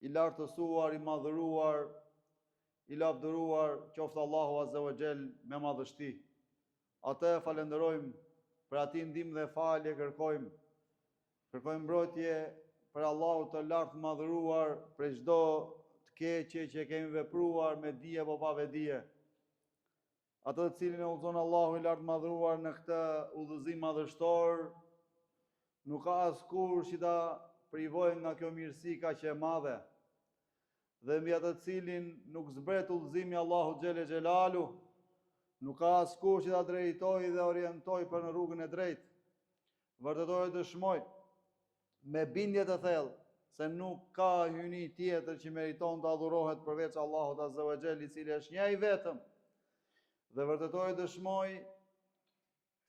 I lartësuar, i madhëruar, i lavdëruar, qoftë Allahu Azza wa Jall me madhështi. Atë falenderojmë, për ati ndihmë dhe falje kërkojmë. Kërkojmë mbrojtje për Allahu të lartë madhëruar për çdo të keqe që kemi vepruar me dije apo pa vedije. Atë të cilin e udhëzon Allahu i lartë madhëruar në këtë udhëzim madhështor, nuk ka askur që ta privojnë nga kjo mirësi kaq e madhe. Dhe mbi atë të cilin nuk zbret udhëzimi Allahu xhele xhelalu, nuk ka askur që ta drejtoj dhe orientoj për në rrugën e drejtë. Vërtetoj dëshmoj me bindje të thellë se nuk ka hyjni tjetër që meriton të adhurohet përveç Allahut Azza wa Jall, i cili është një i vetëm. Dhe vërtetoj dëshmoj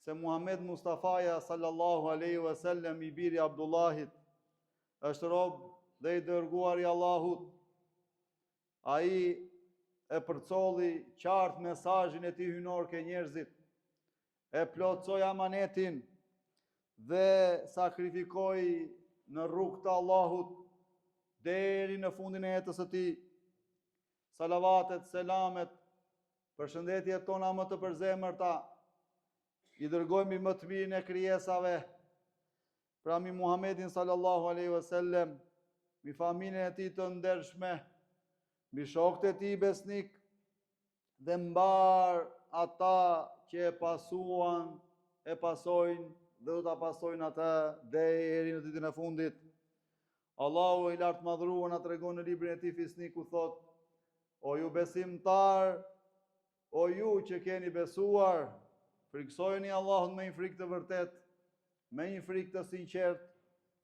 se Muhammed Mustafaja sallallahu alaihi wasallam, i biri Abdullahit, është rob dhe i dërguar i Allahut. Ai e përcolli qartë mesazhin e tij hynor ke njerëzit, e plotësoi amanetin dhe sakrifikoi në rrugë të Allahut deri në fundin e jetës së tij. Salavatet, selamet, përshëndetjet tona më të përzemërta i dërgojmë më të mirën e krijesave, pra mi Muhammedin sallallahu alaihi wasallam, mi familjen e tij të ndershme, mi shokët e tij besnik dhe mbar ata që e pasuan, e pasojnë dhe do ta pasojnë ata deri në ditën e fundit. Allahu i lartë madhruar na tregon në librin e tij fisnik ku thot: O ju besimtar, o ju që keni besuar, friksojeni Allahun me një frikë të vërtet, me një frikë të sinqert,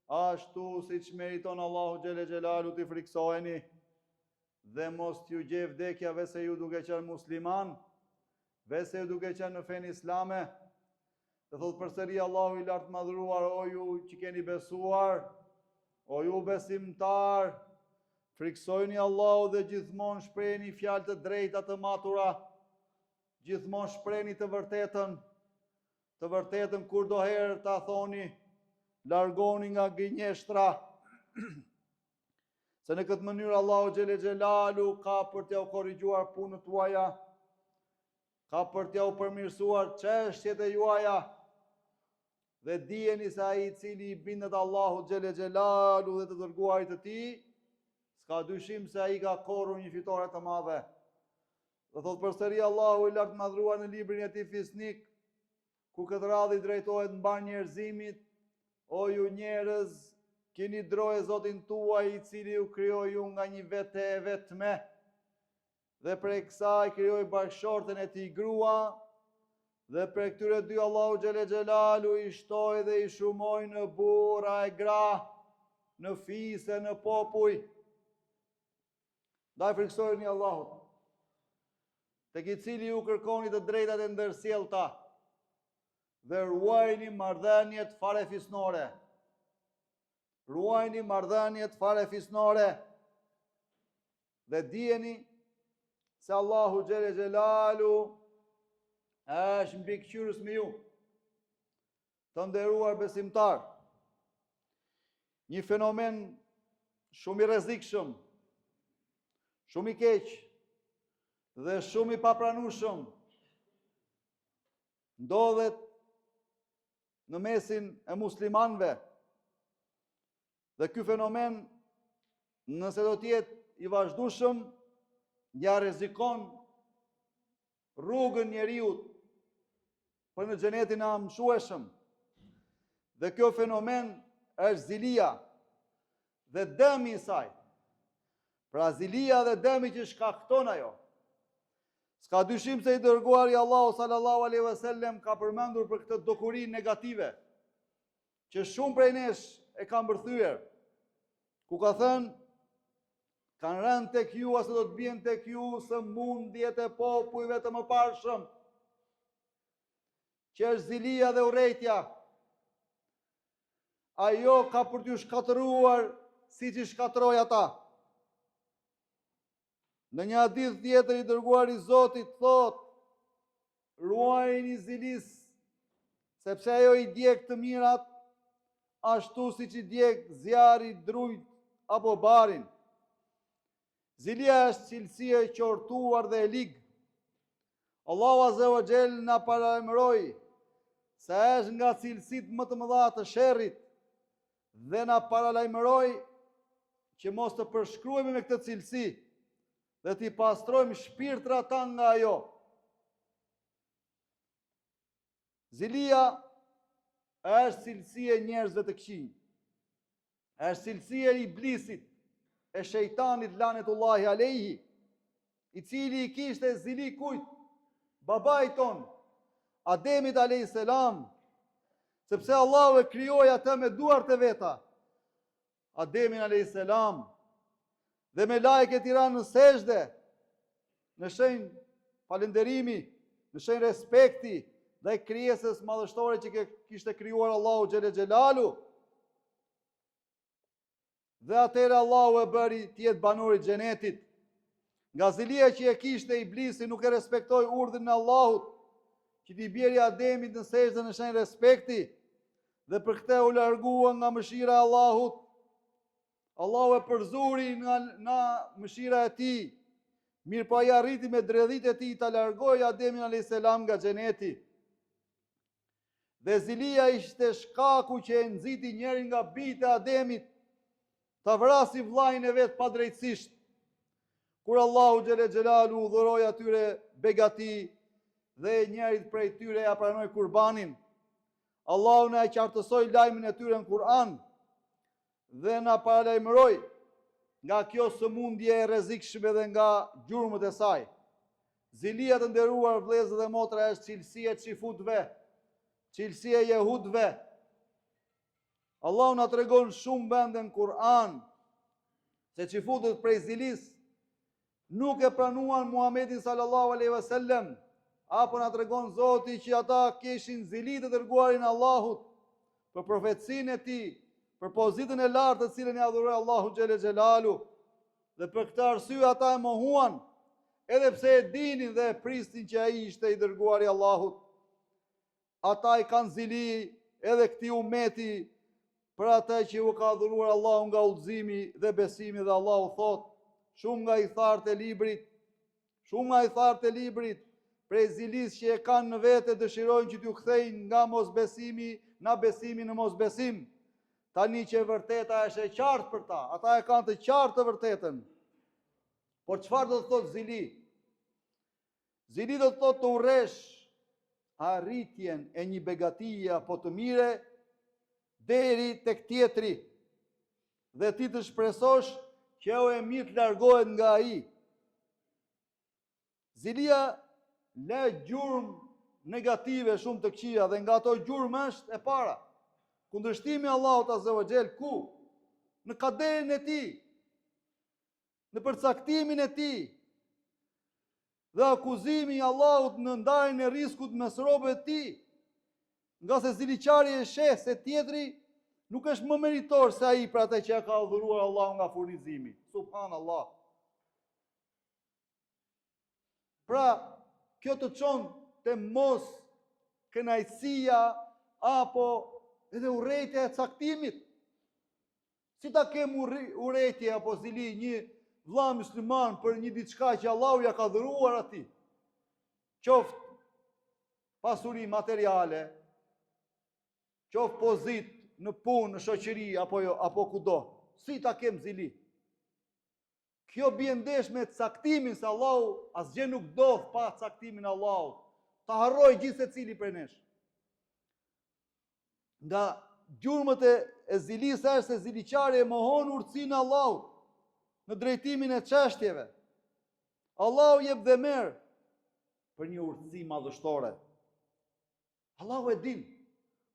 ashtu siç meriton Allahu xhele xhelalu t'i friksojeni, dhe mos t'ju gjej vdekja vese ju duke qenë musliman, vese ju duke qenë në fenë islame. Dhe thot përsëri Allahu i lartë madhruar: o ju që keni besuar, o ju besimtar, friksojeni Allahu dhe gjithmonë shprehni fjalë të drejta të matura, gjithmonë shprehni të vërtetën kur do herë ta thoni, largoni nga gënjeshtra. Se në këtë mënyrë Allahu xhele xhelalu ka për t'ja u korrigjuar punët tuaja, ka për t'ja u përmirësuar çështjet e juaja. Dhe dijeni se ai i cili i bindet Allahut xhele xhelalu dhe të dërguarit të tij, s'ka dyshim se ai ka korrur një fitore të madhe. Dhe thot përsëri Allahu i lartë madhruar në librin e tij fisnik, ku këtë radhë i drejtohet mbar njerëzimit: o ju njerëz, keni droje Zotin tuaj, i cili ju krijoi ju nga një vete e vetme, dhe prej kësaj krijoi bashkëshorten e tij grua, dhe prej këtyre dy Allahu xhele xhelalu i shtoi dhe i shumoi në burra e gra, në fise, në popuj. Ndaj friksojeni Allahut, tek i cili ju kërkoni të drejtat e ndërsjellta, dhe ruajini marrëdhëniet farefisnore. Ruajini marrëdhëniet farefisnore. Dhe dijeni se Allahu xhele xhelalu është mbikëqyrës me ju, të nderuar besimtar. Një fenomen shumë i rrezikshëm, shumë i keq dhe shumë i papranueshëm ndodhet në mesin e muslimanëve. Dhe ky fenomen, nëse do të jetë i vazhdueshëm, ja rrezikon rrugën njeriut për në xhenetin e amshueshëm. Dhe kjo fenomen është zilia dhe dëmi i saj. Pra zilia dhe dëmi që shkakton ajo. S'ka dyshim se i dërguari Allahu sallallahu alaihi wasallam ka përmendur për këtë dokuri negative, që shumë prej nesh e kanë bërthyer, ku ka thënë: kanë rënë tek ju, ose do të bien tek ju sëmundjet e popujve të mëparshëm, që është zilia dhe urrejtja. Ajo ka për t'ju shkatëruar siç i shkatëroi ata. Në një hadith tjetër i dërguari i Zotit thot: ruajini zilis, sepse ajo i djeg të mirat ashtu siç i djeg zjarri drujt apo barin. Zilia është cilësi e qortuar dhe e ligë. Allahu Azza wa Jell na paralajmëroi se është nga cilësitë më të mëdha të sherrit dhe na paralajmëroi që mos të përshkruajmë me këtë cilësi dhe t'i pastrojmë shpirtrat tanë nga ajo. Zilia është cilësi e njerëzve të këqij. Është cilësi e iblisit, e shejtanit lanetullahi alejhi, i cili i kishte zili kujt? Babait ton, Ademit alayhis salam, sepse Allahu e krijoi atë me duart e veta. Ademin alayhis salam dhe me lajket i ranë në sejdë, në shenjë falënderimi, në shenjë respekti dhe krijesës madhështore që kishte krijuar Allahu xhele xhelalu. Dhe atëherë Allahu e bëri të jetë banori i xhenetit. Nga zilia që e kishte iblisi, nuk e respektoi urdhrin e Allahut, që t'i bjeri Ademit në sejdë në shenjë respekti, dhe për këtë u largua nga mëshira e Allahut. Allahu e përzuri nga mëshira e tij. Mirë po ai arriti me dredhit e tij ta largoi Ademin alayhis salam nga xheneti. Dhe zilia ishte shkaku që e nxiti njërin nga bijtë e Ademit, ta vrasi vllajën e vet padrejtësisht. Kur Allahu xhele xhelalu udhëroi atyre begati dhe njërit prej tyre ja pranoi kurbanin, Allahu na e qartësoi lajmin e tyre në Kur'an dhe na paralajmëroi nga kjo sëmundje e rrezikshme dhe nga gjurmët e saj. Zilia të nderuar vëllezër dhe motra është cilësia e xifutëve, cilësia e jehudëve. Allahu na tregon shumë vende në Kur'an se xifutët prej zilis nuk e pranuan Muhamedit sallallahu alaihi wasallam, apo na tregon Zoti që ata kishin zili të dërguarin e Allahut për profecinë e tij, për pozitën e lartë të cilën ia adhuroi Allahu xhele xhelalu, dhe për këtë arsye ata e mohuan, edhe pse e dinin dhe e pristin që ai ishte i dërguari i Allahut. Ata i kanë zili edhe këtij ummeti për atë që u ka adhuruar Allahu nga udhëzimi dhe besimi, dhe Allahu thot, shumë nga i thartë e librit, prej zilis që e kanë në vete dëshirojnë që t'ju kthejnë nga mosbesimi në besimi në mosbesim. Tani që e vërteta është e qartë për ta, ata e kanë të qartë të vërtetën. Por çfarë do të thotë zili? Zili do të thotë të urresh arritjen e një begatie apo të mire deri tek tjetri dhe ti të shpresosh që ajo e mirë të largohet nga ai. Zilia le gjurmë negative shumë të këqija dhe nga ato gjurmë është e para kundërshtimi Allahut Azza wa Jell, ku? Në kaderin e tij, në përcaktimin e tij, dhe akuzimi i Allahut në ndarjen e rrezikut mes robëve të tij, nga se ziliqari e sheh se tjetri nuk është më meritor se ai për atë që ka adhuruar Allahu nga furnizimi. Subhanallah. Pra, kjo të çon te mos kënaqësia apo edhe urrejtja e caktimit. Si ta kem urrejtje apo zili një vëlla musliman për një diçka që Allahu ja ka dhëruar atij, qoftë pasuri materiale, qoftë pozit në punë, në shoqëri apo kudo. Si ta kem zili? Kjo bie ndesh me caktimin se Allahu asgjë nuk do pa caktimin e Allahut. Ta harroj gjithë secili prej nesh. Nga gjurmët e zilisë është se ziliqari e mohon urtësinë e Allahut në drejtimin e çështjeve. Allahu jep dhe merr për një urtësi madhështore. Allahu e din.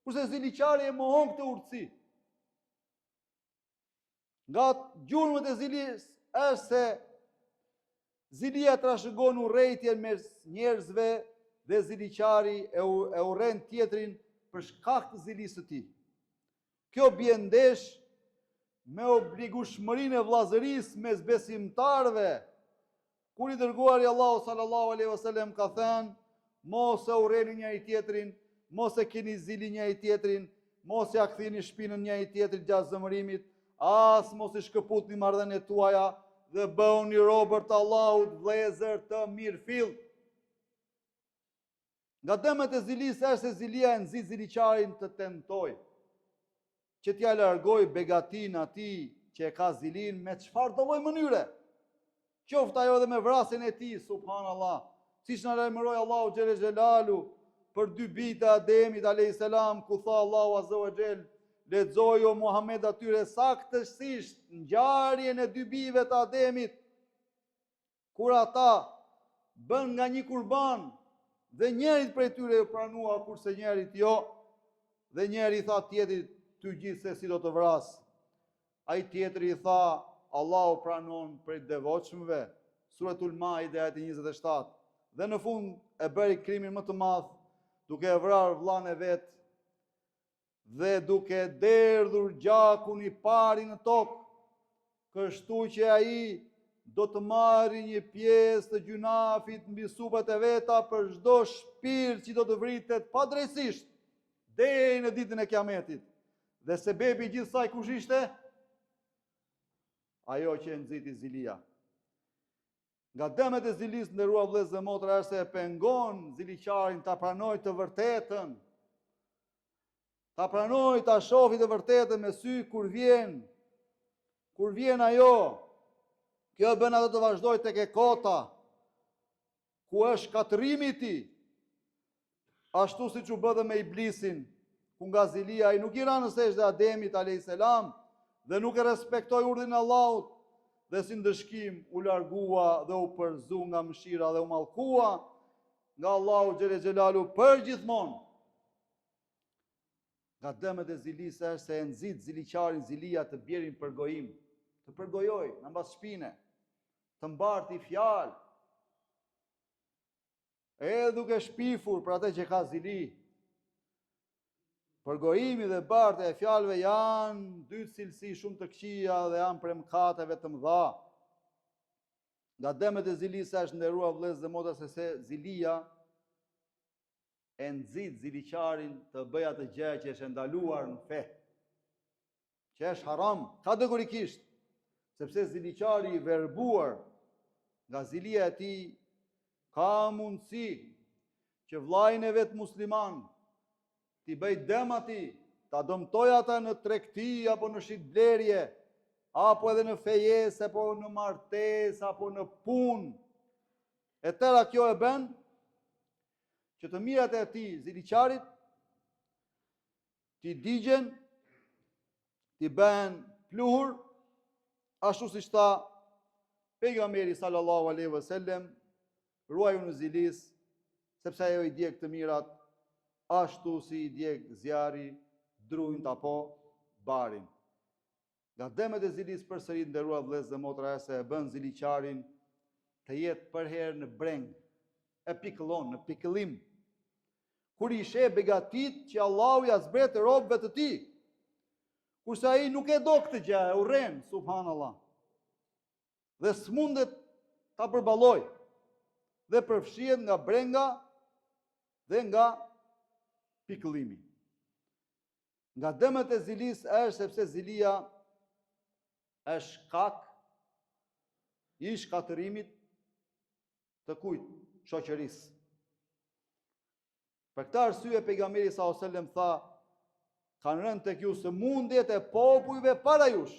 Kurse ziliqari e mohon këtë urtësi. Nga gjurmët e zilisë është se zilia trashëgon urrejtjen mes njerëzve dhe ziliqari e urren tjetrin për shkak të zilisë së tij. Kjo bie ndesh me obligueshmërinë e vllazërisë mes besimtarëve. Kur i dërguari Allahu sallallahu alaihi wasallam ka thënë, mos e urreni njëri tjetrin, mos e keni zili njëri tjetrin, mos ja kthini shpinën njëri tjetrit gjatë zemërimit, as mos i shkëputni marrëdhëniet tuaja dhe bëhuni robër të Allahut, vëllezër të mirëfill. Nga dëmet e zilisë është se zilia e nxit ziliqarin të tentoj, që t'ja largoj begatin atij që e ka zilin me çfarë do lloj mënyre. Qoftë ajo dhe me vrasjen e tij, subhanallah, siç na lajmëroi Allahu xhelle xhelalu për 2 bijtë e Ademit alayhis salam, ku tha Allahu azza wa xhel, lexoj o Muhammed atyre saktësisht ngjarjen e 2 bijve të Ademit, kur ata bën nga një kurban dhe njerit prej tyre u pranua, kurse njerit jo, dhe njeri tha tjetrit, ty gjithsesi do të vras. Ai tjetri i tha, Allahu pranon prej devotshmëve. Suratul Maide ajeti 27. Dhe në fund e bëri krimin më të madh, duke e vrarë vllain e vet dhe duke derdhur gjakun i pari në tokë, kështu që ai do të marrë një pjesë të gjunafit mbi supat e veta për çdo shpirt që do të vritet padrejtisht deri në ditën e Kiametit. Dhe sebebi i gjithë saj kush ishte? Ajo që e nxiti zilia. Nga dëmet e zilis, nderuar vëllezër dhe motra, është se e pengon ziliqarin ta pranoj të vërtetën. Ta pranoj ta shohë të vërtetën me sy kur vjen ajo. Kjo bën ato të vazhdoj tek e kota, ku është katërimi i tij. Ashtu siç u bë dhe me Iblisin, ku nga zilia ai nuk i ra në sejtë Ademit alayhis salam dhe nuk e respektoi urdhrin e Allahut, dhe si ndëshkim u largua dhe u përzu nga mëshira dhe u mallkua nga Allahu xhelle xhelalu përgjithmonë. Nga dëmet e zilisë është se e nxit ziliqarin zilia të bjerin për gojim, të përgojoj në mbas shpine, të mbarti fjalë, edhe duke shpifur për atë që ka zili. Përgojimi dhe bartja e fjalëve janë 2 cilësi shumë të këqija dhe janë për mëkateve të mëdha. Nga dëmet e zilisë është, nderuar vëllezër dhe motra, se zilia e nxit ziliqarin të bëj atë gjë që është ndaluar në fe, që është haram kategorikisht, sepse ziliqari i verbuar nga zilia e tij ka mundësi që vllajën e vet musliman t'i bëj dëm atij, ta dëmtoj ata në tregti apo në shitblerje, apo edhe në fejes, apo në martesë, apo në punë. E tëra kjo e bën që të mirat e tij ziliqarit t'i digjen, t'i bën pluhur, ashtu siç tha pejgamberi sallallahu alaihi wasallam, ruajuni zilis, sepse ajo i djeg të mirat ashtu si i djeg zjarri drujt apo barin. Nga dëmet e zilis përsëri, nderuar vëllezër dhe motra, se e bën ziliqarin të jetë përherë në breng, e pikëllon, në pikëllim, kur i sheh begatit që Allahu ja zbret robëve të tij, kurse ai nuk e do këtë gjë, e urren, subhanallah, dhe s'mundet ta përballoj, dhe përfshihet nga brenga dhe nga pikëllimi. Nga dëmet e zilis është sepse zilia është shkak i shkatërimit të kujt? Shoqërisë. Për këtë arsye pejgamberi sallallahu alajhi wasallam tha, kanë rënë tek ju sëmundjet e popujve para jush.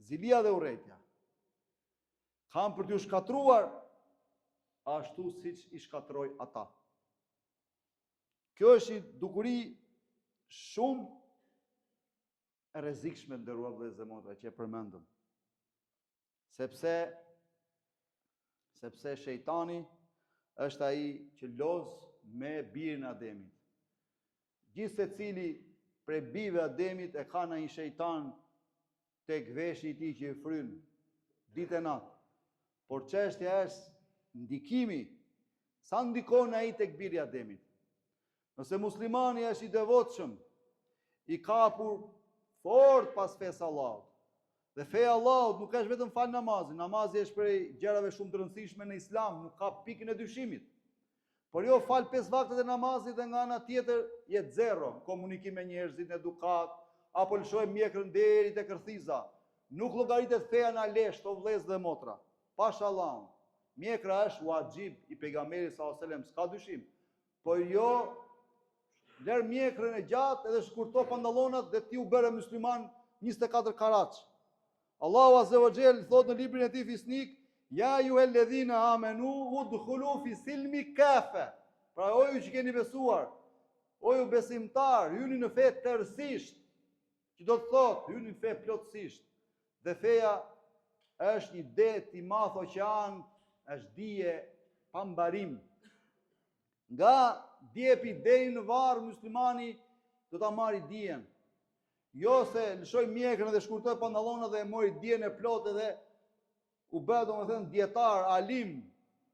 Zilia dhe urrejtja kanë për t'ju shkatruar ashtu siç i shkatroi ata. Kjo është dukuri shumë e rrezikshme, nderuar vëllezër dhe motra, që e përmendëm. Sepse shejtani është ai që loz me birin e Ademit. Gjithë secili prej bijve Ademit e ka një shejtan tek veshi i tij që i fryn ditë e natë. Por çështja është ndikimi, sa ndikon ai tek biri i Ademit. Nëse muslimani është i devotshëm, i kapur fort pas fesë Allahut, dhe feja Allahut nuk është vetëm fal namazin, namazi është prej gjërave shumë të rëndësishme në Islam, nuk ka pikën e dyshimit. Por jo fal 5 vaktet e namazit dhe nga ana tjetër jetë zero, komunikim me njerëzit, edukat, apo lëshoj mjekrën deri te kërthiza. Nuk llogaritet feja na lesht, o vëllezër dhe motra. Pashallah. Mjekra është wajib i pejgamberit sallallahu alajhi wasallam, s'ka dyshim. Po jo lër mjekrën e gjatë edhe shkurto pantallonat dhe ti u bëre musliman 24 karaç. Allahu azza wa jall thot në librin e tij Fisnik, ja ayyuhalladhina amanu udkhulu fi silmi kafa. Pra o ju që keni besuar, o ju besimtar, hyni në fe tërësisht. Që do të thot, hyni në fe plotësisht. Dhe feja është një det i madh oqean, është dije pa mbarim. Nga djepi deri në varr muslimani do ta marrë dijen. Jo se lëshoj mjekrën dhe shkurtoj pantallonat dhe e mori dijen e plotë dhe u bë domethënë dietar, alim,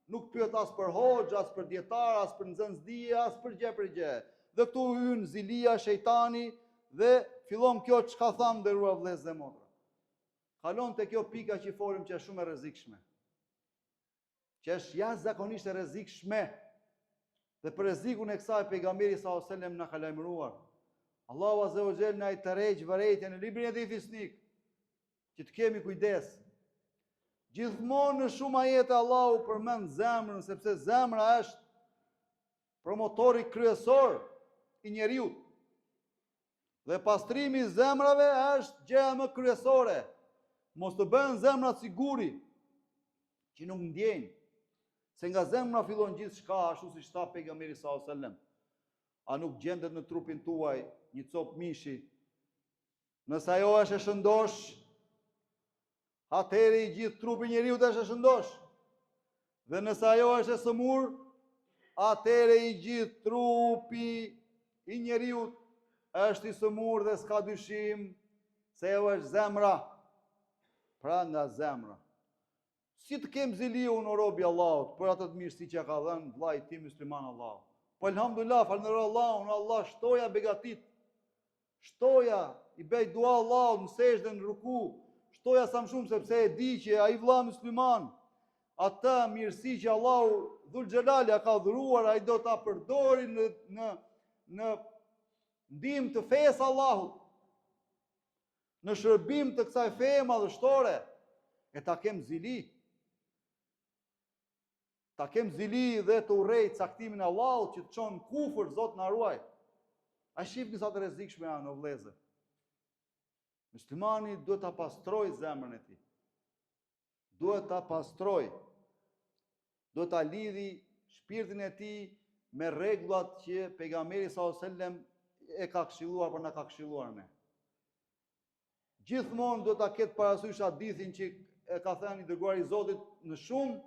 nuk pyet as për hoxh, as për dietar, as për nxënës dije, as për gjë për gjë. Dhe këtu hyn zilia, shejtani dhe fillon kjo çka tham nderuar vëllezër dhe motra. Kalon te kjo pika që folim që është shumë e rrezikshme. Që është jashtëzakonisht e rrezikshme. Dhe për rrezikun e kësaj pejgamberi sallallahu alajhi wasallam na ka lajmëruar. Allahu azza wa jall na i tërheq vërejtjen në librin e tij Fisnik, që të kemi kujdes. Gjithmonë në shumë ajete Allahu përmend zemrën, sepse zemra është promotori kryesor i njeriu. Dhe pastrimi i zemrave është gjëja më kryesore. Mos të bëhen zemrat siguri, që nuk ndjejnë. Se nga zemra fillon gjithçka, ashtu siç tha pejgamberi sallallahu alajhi wasallam. A nuk gjendet në trupin tuaj një copë mishi? Nëse ajo është e shëndosh, atëherë i gjithë trupi njeriu është e shëndosh. Dhe nëse ajo është e sëmur, atëherë i gjithë trupi i njeriu është i sëmur dhe s'ka dyshim se ajo është zemra. Pra nga zemra. Si të kem ziliu në robi Allahut, për atë të mirësi që ka dhënë vllai i tij musliman Allahu. Po elhamdulillah, falënderoj Allahun, Allah shtoja begatit. Shtoja i bëj dua Allahut në sejdë në ruku. Shtoja sa më shumë sepse e di që ai vëlla musliman, atë mirësi që Allahu Dhul Xhelal ja ka dhuruar, ai do ta përdori në ndihmë të fesë Allahut. Në shërbim të kësaj feje madhështore, e ta kem zili. Ta kem zili dhe të urrejt caktimin e Allahut që të çon kufër, Zot na ruaj. A shihni sa të rrezikshme janë o vëllezër. Muslimani duhet ta pastroj zemrën e tij. Duhet ta pastroj. Duhet ta lidhi shpirtin e tij me rregullat që pejgamberi sallallahu alajhi wasallam e ka këshilluar për na ka këshilluar ne. Gjithmonë do ta ketë parasysh hadithin që e ka thënë i dërguari i Zotit në shumë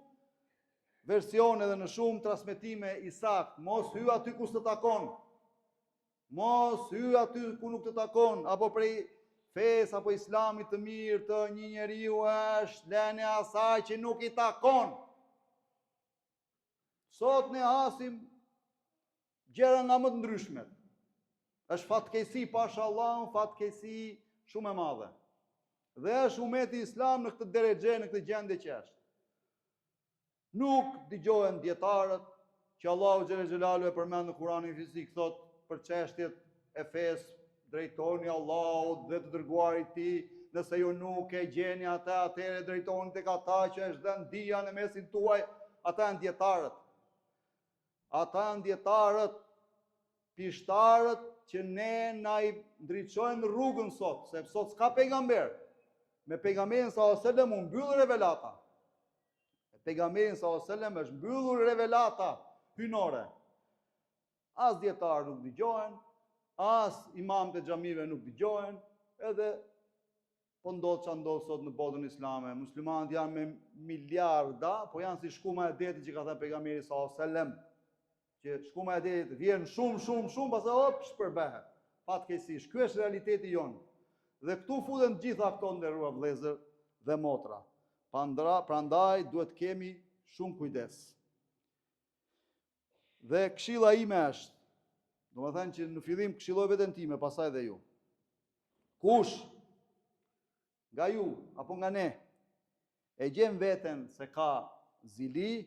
versione dhe në shumë transmetime i saktë, mos hy aty ku s'të takon. Mos hy aty ku nuk të takon, apo prej fesë apo islamit të mirë të një njeriu është lënia asaj që nuk i takon. Sot ne hasim gjëra nga më të ndryshmet. Është fatkeqësi pashallah, fatkeqësi shumë e madhe. Dhe është umeti islam në këtë derexhe, në këtë gjendje që është. Nuk dëgjohen dietarët që Allahu xhelel xhelalu e përmend në Kur'anin Fizik, thot për çështjet e fesë, drejtoni Allahut dhe të dërguarit të tij, nëse ju nuk e gjeni atë, atëherë drejtoni tek ata që është dhënë dija në mesin tuaj, ata janë dietarët. Ata janë dietarët, pishtarët që ne na i ndriçojmë rrugën sot, sepse sot s'ka pejgamber. Me pejgamberin sallallahu alajhi wasallam u mbyll revelata. Pejgamberin sallallahu alajhi wasallam është mbyllur revelata hynore. As dietar nuk dëgjohen, as imamët e xhamive nuk dëgjohen, edhe po ndodh ç'a ndodh sot në botën islame. Muslimanët janë me miliarda, po janë si shkuma e detit që ka thënë pejgamberi sallallahu alajhi wasallam, që shkuma e detit vjen shumë, pastaj hop shpërbehet. Fatkeqësisht, ky është realiteti jon. Dhe këtu futen gjitha këto nderuar vëllezër dhe motra. Prandaj duhet kemi shumë kujdes. Dhe këshilla ime është, domethënë që në fillim këshilloj veten time, pastaj edhe ju. Kush nga ju apo nga ne e gjen veten se ka zili,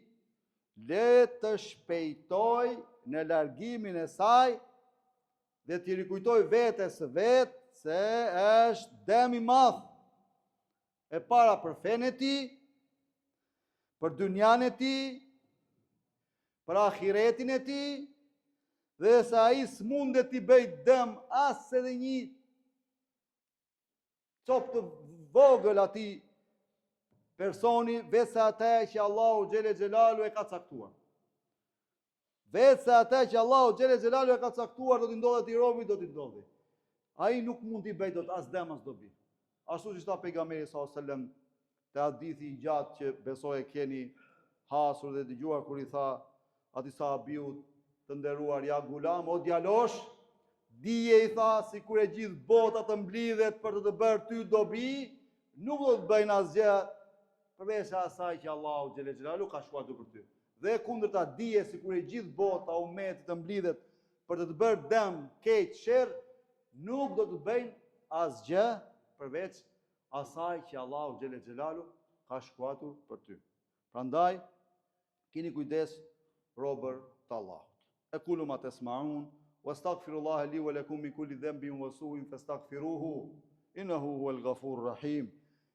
le të shpejtoj në largimin e saj dhe t'i rikujtoj vetes së vet se është dëm i madh. E para për fenë e tij, për dynjan e tij, për ahiretin e tij, dhe se ai s'mundet t'i bëj dëm as edhe një copë të vogël atij personi, vetë ata që Allahu xhele xhelalu e ka caktuar. Vetë ata që Allahu xhele xhelalu e ka caktuar do t'i ndodhet atij robit, do t'i ndodhi. Ai nuk mund t'i bëj dot as dëm as dobi. Ashtu siç tha pejgamberi sallallahu alajhi wasallam te hadithi i gjatë që besoj e keni hasur dhe dëgjuar kur i tha atij sahabiut të nderuar, ja gulam, o djalosh, dije i tha, si kur e gjithë bota të mblidhet për të bërë ty dobi, nuk do të bëjnë asgjë përveç asaj që Allahu xhele xhelalu ka shkuar për ty. Dhe kundërta dije, si kur e gjithë bota ummeti të mblidhet për të bërë dëm, keq, sherr, nuk do të bëjnë asgjë përveç asaj që Allahu xhele xhelalu ka shkuar për ty. Prandaj keni kujdes robër të Allahut. أقول ما تسمعون واستغفر الله لي ولكم من كل ذنب وسوء فاستغفروه إنه هو الغفور الرحيم.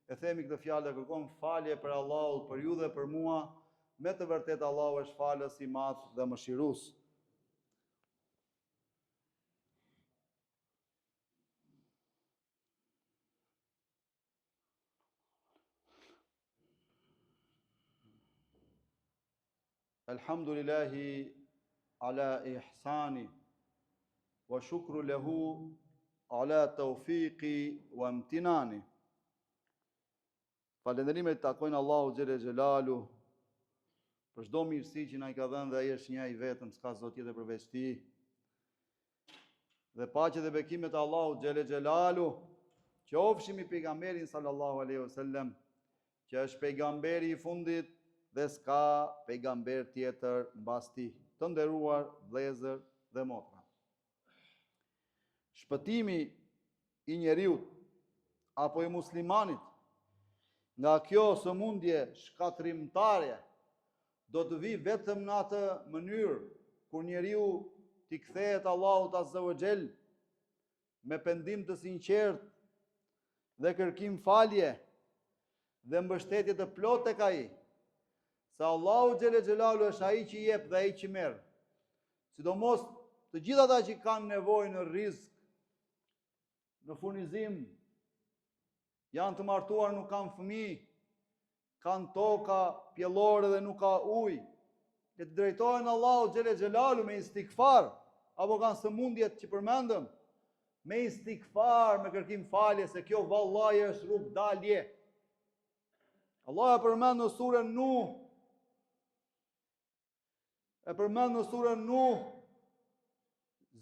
E themi këtë fjalë dhe kërkojmë falje për Allahut, për ju dhe për mua, me të vërtetë Allahu është falës i madh dhe mëshirues. Alhamdulillahi ala ihsani wa shukru lahu ala tawfiqi wa imtinani. Falënderimet takojnë Allahu xhele xhelalu për çdo mirësi që na i ka dhënë dhe ai është një i vetëm, s'ka zot tjetër përveç tij. Dhe paqja dhe bekimet e Allahu xhele xhelalu qofshin mbi pejgamberin sallallahu alaihi wasallam, që është pejgamberi i fundit dhe s'ka pejgamber tjetër mbas tij. Të nderuar vëllezër dhe motra. Shpëtimi i njeriut apo i muslimanit nga kjo sëmundje shkatrimtare do të vi vetëm në atë mënyrë kur njeriu t'i kthehet Allahut azza wa xal me pendim të sinqert dhe kërkim falje dhe mbështetje të plotë tek ai. Se Allahu xhele xhelalu është ai që jep dhe ai që merr. Sidomos të gjithë ata që kanë nevojë në rrezik, në furnizim, janë të martuar, nuk kanë fëmijë, kanë toka pjellore dhe nuk ka ujë, që të drejtohen Allahu xhele xhelalu me istikfar, apo kanë sëmundjet që përmendëm, me istikfar, me kërkim falje, se kjo vallahi është rrugë dalje. Allah e përmend në surën Nuh,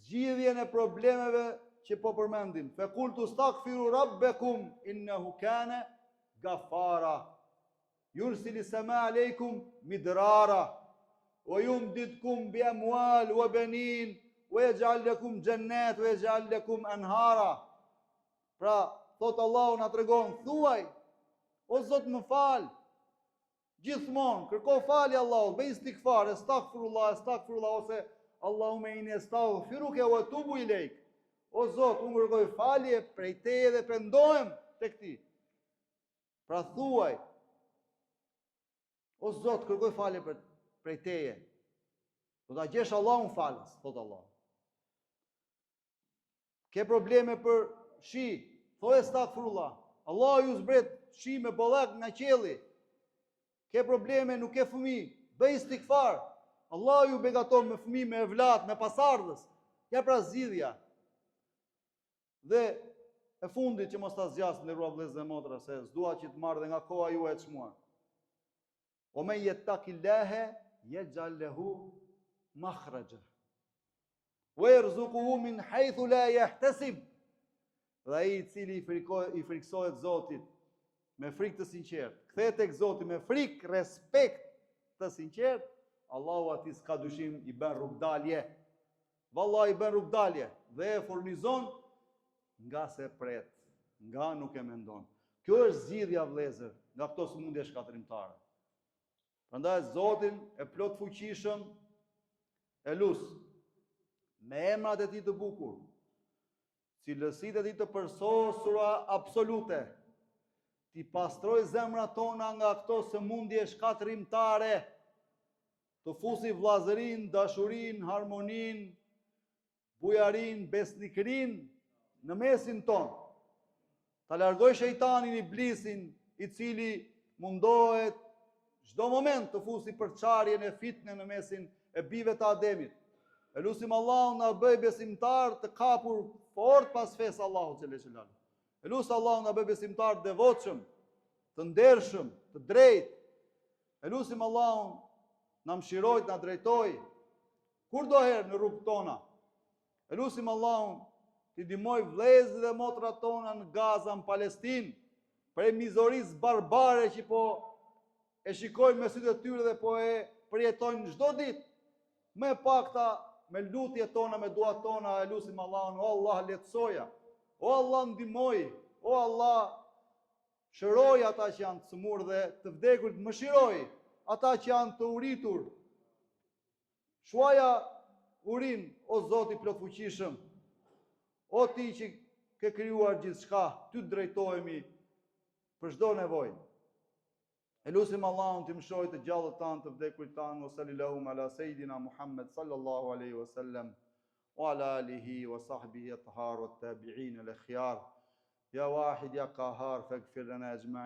zgjidhjen e problemeve që po përmendim. Fekultu staghfiru rabbekum innehu kana gafara. Yursili sama aleikum midrara. Wa yumdidkum bi amwal wa banin wa yaj'al lakum jannat wa yaj'al lakum anhara. Pra, thot Allahu na tregon, thuaj, o Zot më fal. Gjithmonë kërko falje Allahut, bëj istikfar, astaghfirullah ose Allahumma inni astaghfiruka wa atubu ilejk. O Zot, unë kërkoj falje prej teje dhe pendohem tek ti. Pra thuaj, o Zot, kërkoj falje prej teje. Do ta gjesh Allahun falës, thot Allah. Ke probleme për shi, thoj astaghfirullah. Allah ju zbret shi me bollak nga qielli. Ke probleme, nuk ke fëmijë, bëj istikfar. Allah ju begaton me fëmijë, me evlat, me pasardhës. Ja pra zgjidhja. Dhe e fundit që mos ta zgjas ndërua vëllezër dhe motra, se s'dua që të marr dhe nga koha juaj të çmuar. O men yattaqillaha yaj'al lahu makhraja wa yarzuquhu min haythu la yahtasib. Dhe ai i cili i friksohet Zotit me frikë të sinqert, kthehet tek Zoti me frikë, respekt të sinqert, Allahu atij s'ka dyshim i bën rrugdalje. Vallahi i bën rrugdalje dhe e furnizon nga se pret, nga nuk e mendon. Kjo është zgjidhja vëllezër nga këto sëmundje shkatrimtare. Prandaj Zotin e plot fuqishëm e lut me emrat e tij të bukur, cilësitë e tij të përsosura absolute, ti pastroj zemrat tona nga këto sëmundje shkatërimtare, të fusi vllazërin, dashurin, harmonin, bujarin, besnikërin në mesin ton. Ta largoj shejtanin, iblisin, i cili mundohet çdo moment të fusi përçarjen e fitne në mesin e bijve të Ademit. E lutim Allahun na bëj besimtar të kapur fort pas fesë Allahut xhelel xhelal. E lutim Allahun na bëj besimtar të devotshëm, të ndershëm, të drejtë. E lutim Allahun na mëshiroj, na drejtoj kurdoherë në rrugët tona. E lutim Allahun t'i ndihmoj vëllezërit dhe motrat tona në Gaza, në Palestinë, për mizorisë barbare që po e shikojnë me sytë e tyre dhe po e përjetojnë çdo ditë. Me pakta, me lutjet tona, me duat tona, e lutim Allahun, o Allah lehtësoja, o Allah ndihmoj, o Allah shëroj ata që janë të smur dhe të vdekur, mëshiroj ata që janë të uritur. Shuaja urin, o Zoti plotfuqishëm, o ti që ke krijuar gjithçka, ty të drejtohemi për çdo nevojë. E lutim Allahun të mëshiroj të gjallët tanë, të vdekurit tanë, wa sallallahu ala sejdina Muhammed sallallahu alaihi wasallam, wa ala alihi wa sahbihi at-tahar wa at-tabi'in al-akhyar. Ya wahid ya qahar faghfir lana ajma'in.